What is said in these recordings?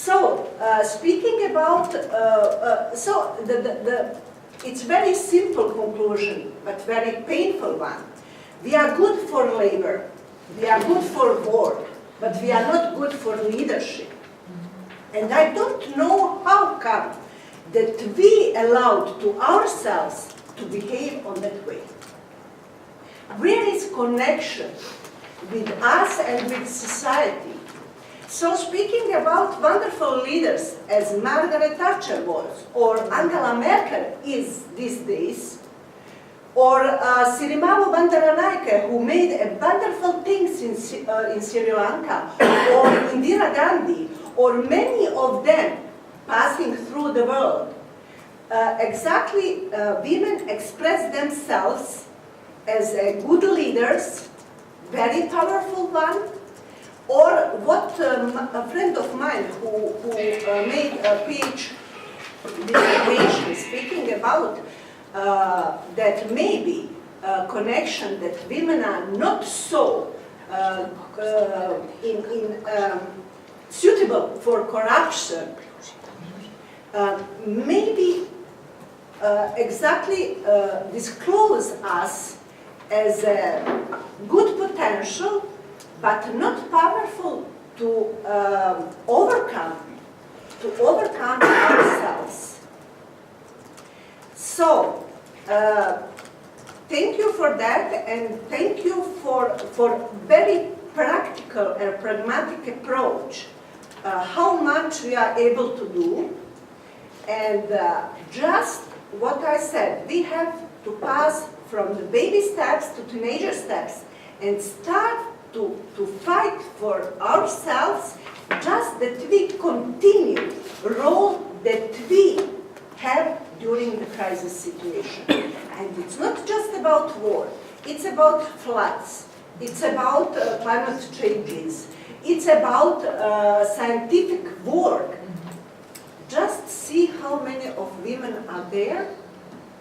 So, speaking about, it's very simple conclusion, but very painful one. We are good for labor, we are good for work, but we are not good for leadership. And I don't know how come that we allowed to ourselves to behave on that way. Where is connection with us and with society? So speaking about wonderful leaders as Margaret Thatcher was, or Angela Merkel is these days, or Sirimavo Bandaranaike, who made a wonderful things in Sri Lanka, or Indira Gandhi, or many of them passing through the world, women express themselves as good leaders, very powerful one, or what a friend of mine who made a PhD dissertation speaking about that maybe connection that women are not so suitable for corruption, maybe disclose us as a good potential, but not powerful to overcome ourselves. So, thank you for that, and thank you for very practical and pragmatic approach. How much we are able to do, and just what I said, we have to pass from the baby steps to teenager steps and start to fight for ourselves, just that we continue the role that we have during the crisis situation. And it's not just about war, it's about floods, it's about climate changes, it's about scientific work. Just see how many of women are there,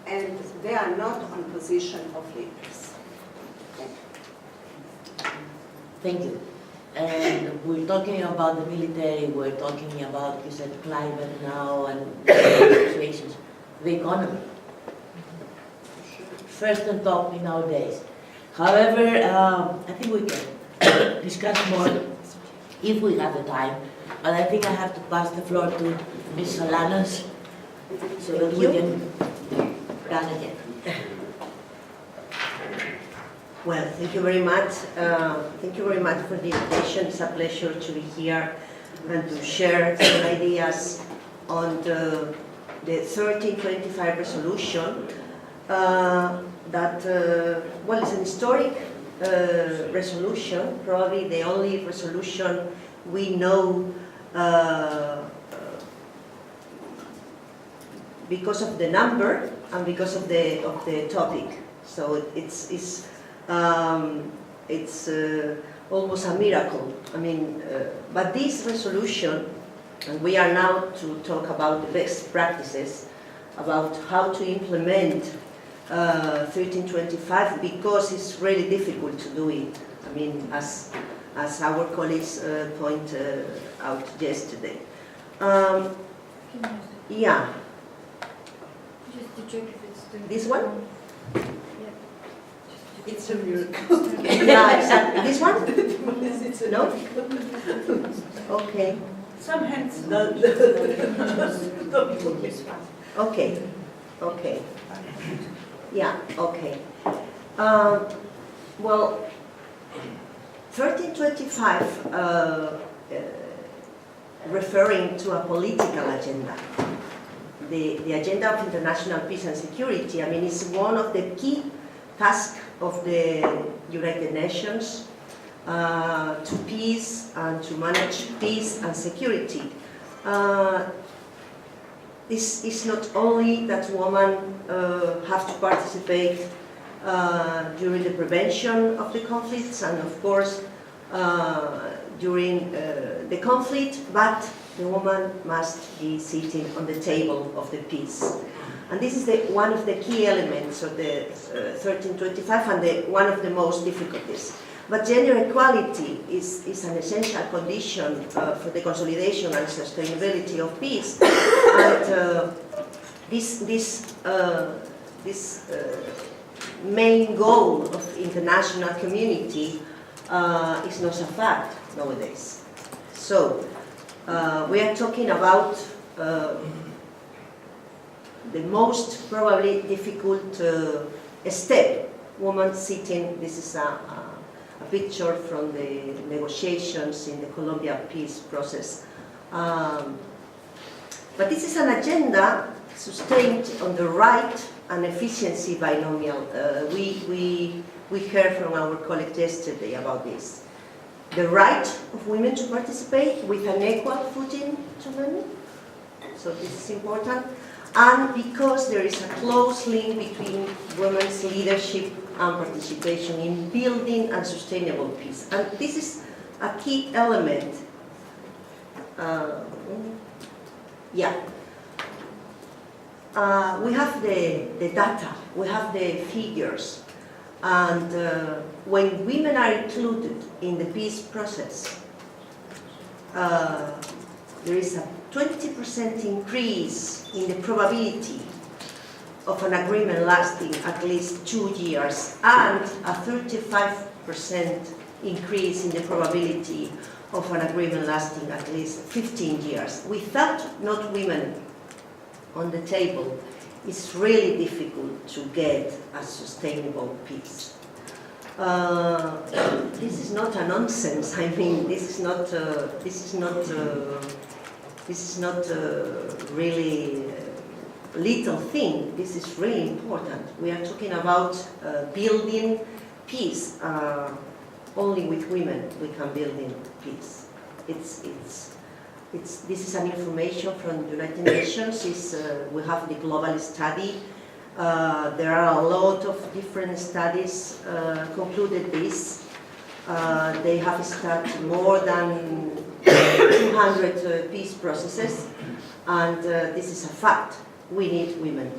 and they are not on position of leaders. Thank you. And we're talking about the military, we're talking about, you said, climate now and situations, the economy. First on top in our days. However, I think we can discuss more if we have the time. But I think I have to pass the floor to Ms. Solanas so that we can run again. Well, thank you very much. Thank you very much for the invitation. It's a pleasure to be here and to share some ideas on the 1325 resolution that, well, it's an historic resolution, probably the only resolution we know because of the number and because of the topic. So it's almost a miracle. I mean, but this resolution, and we are now to talk about the best practices, about how to implement 1325, because it's really difficult to do it. I mean, as our colleagues point out yesterday. Yeah. Just to check if it's the This one? It's a miracle. Yeah, exactly. This one? No? Okay. Some hands don't. Okay. Okay. Yeah, okay. Well, 1325, referring to a political agenda, the agenda of international peace and security, I mean, it's one of the key tasks of the United Nations to peace and to manage peace and security. This is not only that women have to participate during the prevention of the conflicts and, of course, during the conflict, but the woman must be sitting on the table of the peace. And this is one of the key elements of the 1325 and one of the most difficulties. But gender equality is an essential condition for the consolidation and sustainability of peace. And this main goal of international community is not a fact nowadays. So we are talking about the most probably difficult step. Women sitting, this is a picture from the negotiations in the Colombia peace process. But this is an agenda sustained on the right and efficiency binomial. We heard from our colleague yesterday about this. The right of women to participate with an equal footing to men. So this is important. And because there is a close link between women's leadership and participation in building and sustainable peace. And this is a key element. We have the data, we have the figures. And when women are included in the peace process, there is a 20% increase in the probability of an agreement lasting at least 2 years, and a 35% increase in the probability of an agreement lasting at least 15 years. Without not women on the table, it's really difficult to get a sustainable peace. This is not a nonsense. I mean, this is not really little thing. This is really important. We are talking about building peace. Only with women we can build in peace. This is an information from the United Nations. We have the global study. There are a lot of different studies concluded this. They have started more than 200 peace processes, and this is a fact. We need women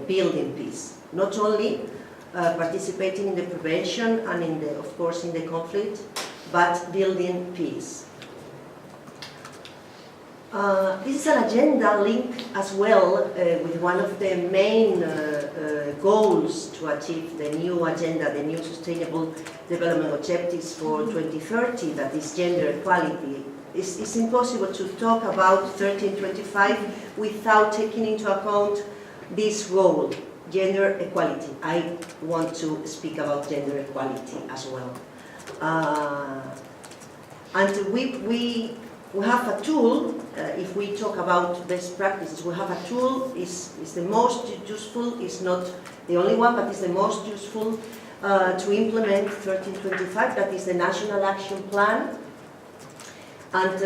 building peace, not only participating in the prevention and of course in the conflict, but building peace. This is an agenda linked as well with one of the main goals to achieve the new agenda, the new Sustainable Development Objectives for 2030, that is gender equality. It's impossible to talk about 1325 without taking into account this goal, gender equality. I want to speak about gender equality as well. And we have a tool. If we talk about best practices, we have a tool. Is the most useful. It's not the only one, but it's the most useful to implement 1325. That is the National Action Plan, and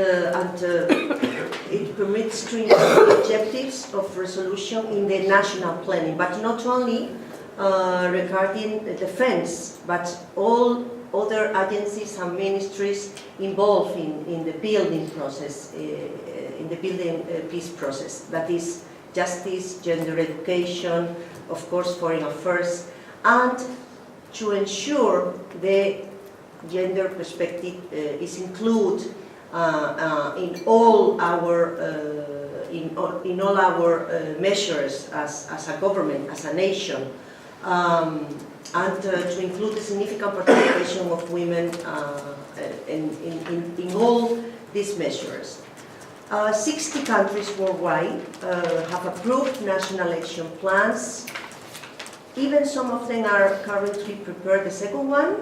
it permits to include objectives of resolution in the national planning, but not only regarding defense, but all other agencies and ministries involved in the building process, in the building peace process. That is justice, gender education, of course foreign affairs, and to ensure the gender perspective is included in all our measures as a government, as a nation. And to include the significant participation of women in all these measures. 60 countries worldwide have approved national action plans. Even some of them are currently prepared the second one.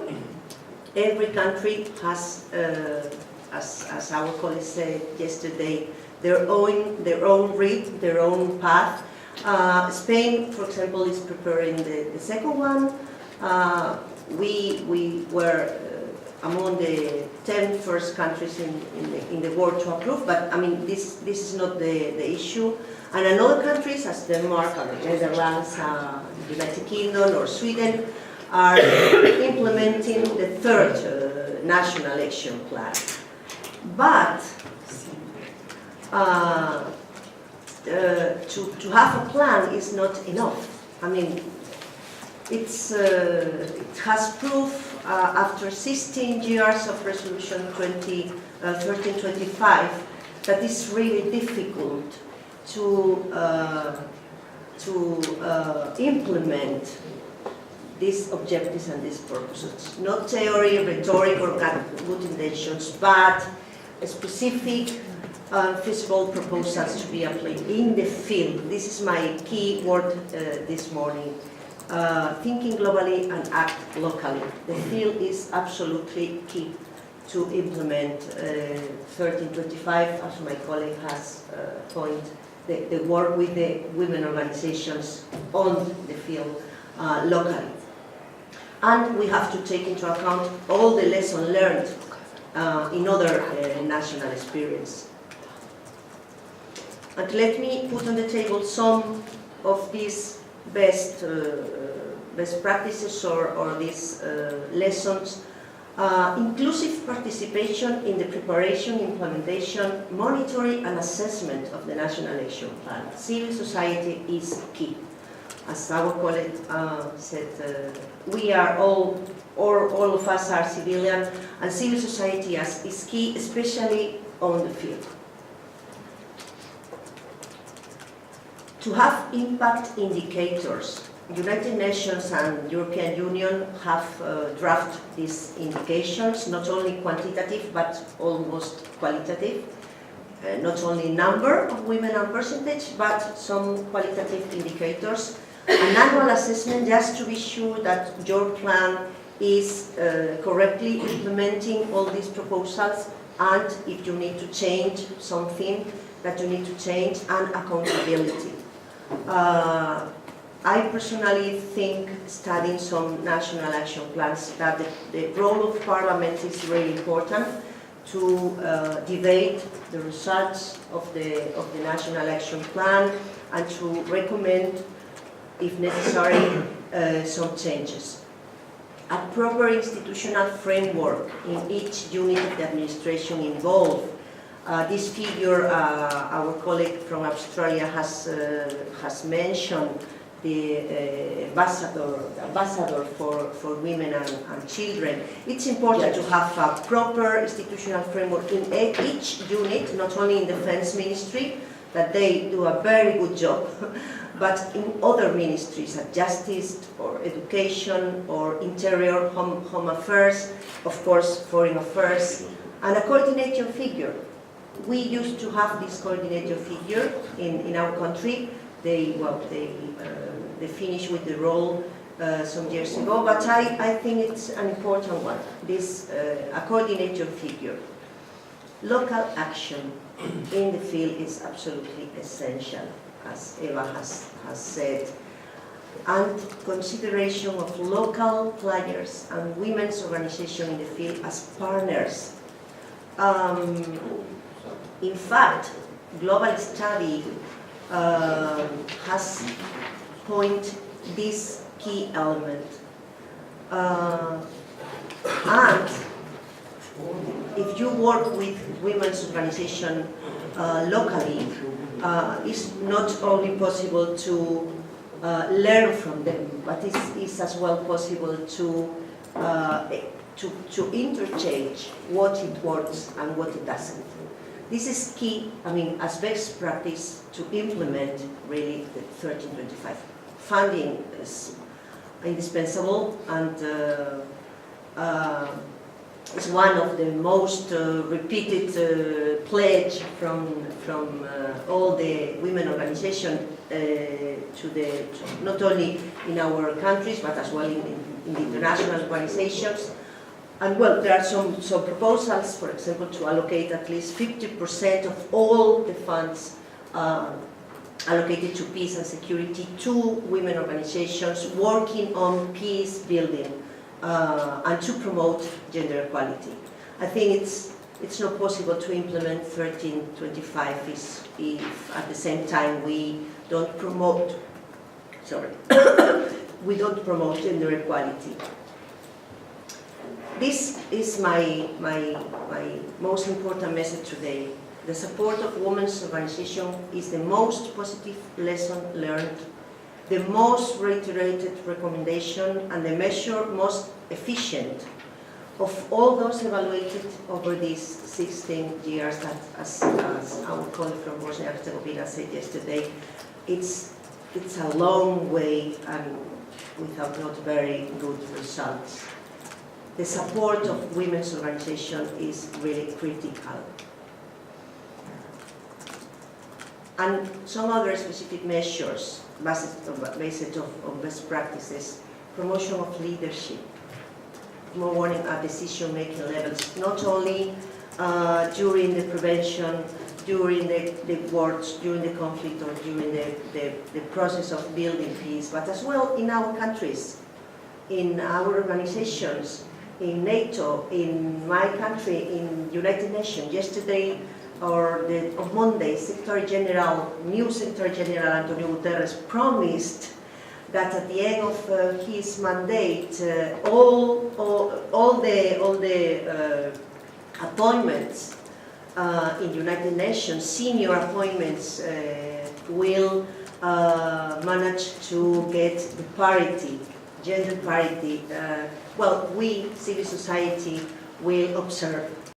Every country has, as our colleague said yesterday, their own route, their own path. Spain, for example, is preparing the second one. We were among the 10 first countries in the world to approve, but I mean this is not the issue. And another countries, as Denmark or the Netherlands, United Kingdom or Sweden, are implementing the third national action plan. But to have a plan is not enough. I mean, it has proof after 16 years of resolution 1325 that it's really difficult to implement these objectives and these purposes. Not theory, rhetoric, or good intentions, but specific feasible proposals to be applied in the field. This is my key word this morning. Thinking globally and act locally. The field is absolutely key to implement 1325, as my colleague has pointed, the work with the women organizations on the field locally. And we have to take into account all the lessons learned in other national experience. And let me put on the table some of these best practices or these lessons. Inclusive participation in the preparation, implementation, monitoring and assessment of the National Action Plan. Civil society is key. As our colleague said, we are all of us are civilian, and civil society is key, especially on the field. To have impact indicators, United Nations and European Union have drafted these indications, not only quantitative but almost qualitative. Not only number of women and percentage, but some qualitative indicators. An annual assessment just to be sure that your plan is correctly implementing all these proposals, and if you need to change something that you need to change, and accountability. I personally think studying some national action plans that the role of Parliament is really important to debate the results of the national action plan and to recommend, if necessary, some changes. A proper institutional framework in each unit of the administration involved. This figure, our colleague from Australia has mentioned the ambassador for women and children. It's important to have a proper institutional framework in each unit, not only in Defense Ministry, that they do a very good job, but in other ministries, like Justice or Education or Interior, Home Affairs, of course, Foreign Affairs, and a coordinator figure. We used to have this coordinator figure in our country. They finished with the role some years ago, but I think it's an important one, this a coordinator figure. Local action in the field is absolutely essential, as Eva has said, and consideration of local players and women's organizations in the field as partners. In fact, global study has pointed this key element. And if you work with women's organizations locally, it's not only possible to learn from them, but it's as well possible to interchange what it works and what it doesn't. This is key, as best practice to implement really the 1325. Funding is indispensable, and it's one of the most repeated pledge from all the women organizations not only in our countries but as well in the international organizations. And well, there are some proposals, for example, to allocate at least 50% of all the funds allocated to peace and security to women organizations working on peace building and to promote gender equality. I think it's not possible to implement 1325 if at the same time we don't promote, we don't promote gender equality. This is my most important message today. The support of women's organization is the most positive lesson learned the most reiterated recommendation and the measure most efficient of all those evaluated over these 16 years that, as our colleague from Bosnia and Herzegovina said yesterday, it's a long way and without not very good results. The support of women's organization is really critical. And some other specific measures based on best practices, promotion of leadership, more at decision-making levels, not only during the prevention, during the wars, during the conflict, or during the process of building peace, but as well in our countries, in our organizations, in NATO, in my country, in United Nations. Yesterday, on Monday, new Secretary General Antonio Guterres promised that at the end of his mandate, all the appointments in United Nations, senior appointments, will manage to get the parity, gender parity. Well, we, civil society, will observe